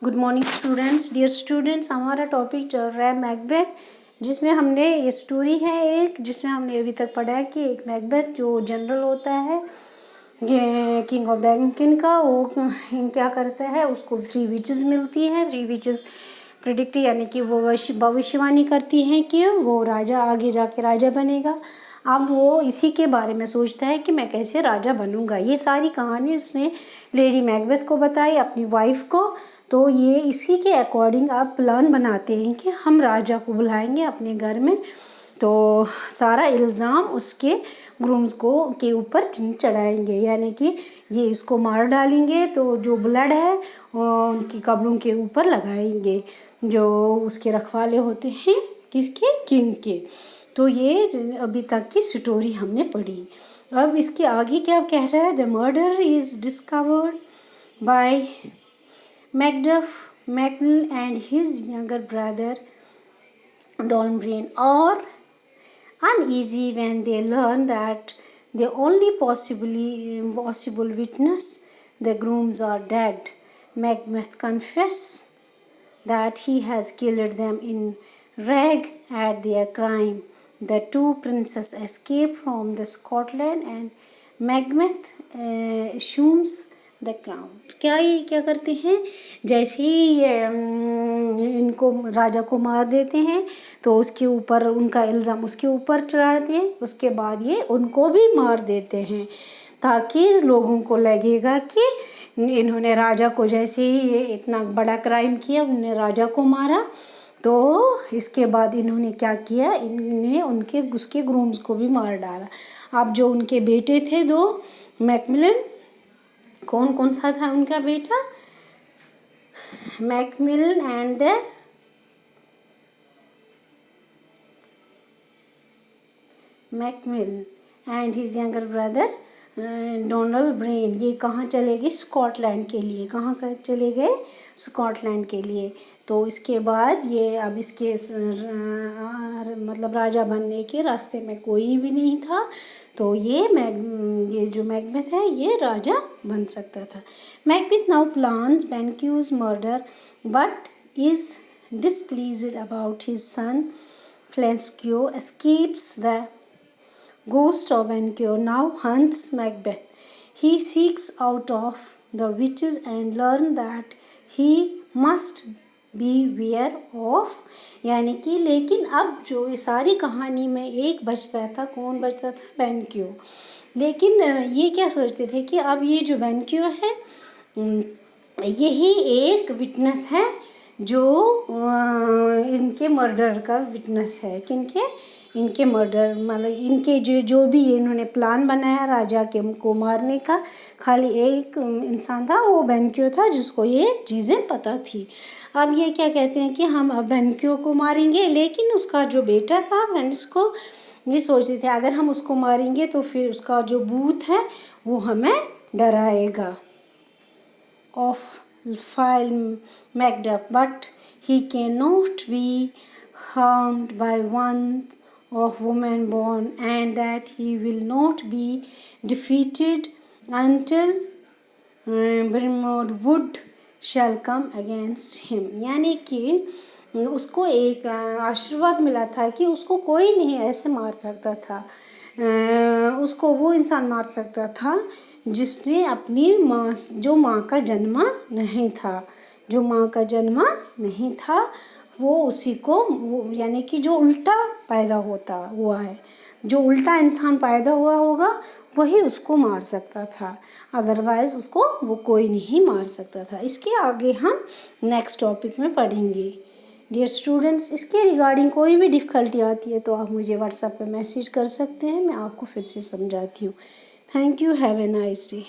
Good morning students. Dear students, हमारा topic चल रहा है मैकबेथ, जिसमें हमने ये स्टोरी है एक, जिसमें हमने अभी तक पढ़ा है कि एक मैकबेथ जो जनरल होता है ये किंग ऑफ डैंकिन का, वो क्या करता है, उसको 3 विचेस मिलती हैं। 3 विचेस प्रिडिक्ट यानी कि वो भविष्यवाणी करती हैं कि वो राजा आगे जाके राजा बनेगा। अब वो इसी के बारे में सोचता है कि मैं कैसे राजा बनूंगा। ये सारी कहानी उसने लेडी मैकबेथ को बताई, अपनी वाइफ को। तो ये इसी के अकॉर्डिंग आप प्लान बनाते हैं कि हम राजा को बुलाएंगे अपने घर में, तो सारा इल्ज़ाम उसके ग्रूम्स को के ऊपर चढ़ाएंगे, यानी कि ये इसको मार डालेंगे तो जो ब्लड है उनकी कब्रों के ऊपर लगाएंगे, जो उसके रखवाले होते हैं किसके, किंग के। तो ये अभी तक की स्टोरी हमने पढ़ी। अब इसके आगे क्या कह रहा है, the murder is discovered by Macduff, Macmill and his younger brother Dolmbrain are uneasy when they learn that the only possible witness, the grooms, are dead. Macbeth confesses that he has killed them in rage at their crime. The two princes escape from the Scotland and Macbeth assumes the crown. क्या करते हैं, जैसे ही ये इनको राजा को मार देते हैं तो उसके ऊपर उनका इल्ज़ाम उसके ऊपर चढ़ाते हैं। उसके बाद ये उनको भी मार देते हैं ताकि लोगों को लगेगा कि इन्होंने राजा को, जैसे ही ये इतना बड़ा क्राइम किया, उन्होंने राजा को मारा। तो इसके बाद इन्होंने क्या किया, इन्होंने उसके ग्रूम्स को भी मार डाला। अब जो उनके बेटे थे 2 मैकमिलन, कौन सा था उनका बेटा, Macmillan and his younger brother Donald brain, ये कहाँ चले गए, स्कॉटलैंड के लिए। कहाँ चले गए, स्कॉटलैंड के लिए। तो इसके बाद ये अब इसके मतलब राजा बनने के रास्ते में कोई भी नहीं था, तो ये जो मैकबेथ है ये राजा बन सकता था। Macbeth now plans Banquo's murder but is displeased about his son. Flanscio escapes. The ghost of Banquo now hunts Macbeth. He seeks out of the witches and learns that he must beware of, यानी कि लेकिन अब जो ये सारी कहानी में एक बचता था, कौन बचता था, बैनक्यू। लेकिन ये क्या सोचते थे कि अब ये जो बैनक्यू है यही एक विटनेस है जो इनके मर्डर का विटनेस है। किनके, इनके मर्डर, मतलब इनके जो भी इन्होंने प्लान बनाया राजा के को मारने का, खाली एक इंसान था, वो बेनक्यू था, जिसको ये चीज़ें पता थी। अब ये क्या कहते हैं कि हम अब बेनक्यू को मारेंगे, लेकिन उसका जो बेटा था फ्रेंड्स को ये सोचते थे अगर हम उसको मारेंगे तो फिर उसका जो भूत है वो हमें डराएगा। Of file Macduff, but he cannot be harmed by one of woman born, and that he will not be defeated until Brimwood shall come against him। यानी कि उसको एक आशीर्वाद मिला था कि उसको कोई नहीं ऐसे मार सकता था, उसको वो इंसान मार सकता था जिसने अपनी माँ, जो माँ का जन्मा नहीं था, जो माँ का जन्मा नहीं था, वो उसी को, वो यानी कि जो उल्टा पैदा हुआ है, जो उल्टा इंसान पैदा हुआ होगा वही उसको मार सकता था, अदरवाइज़ उसको वो कोई नहीं मार सकता था। इसके आगे हम नेक्स्ट टॉपिक में पढ़ेंगे। डियर स्टूडेंट्स, इसके रिगार्डिंग कोई भी डिफ़िकल्टी आती है तो आप मुझे व्हाट्सएप पे मैसेज कर सकते हैं, मैं आपको फिर से समझाती हूँ। Thank you, have a nice day.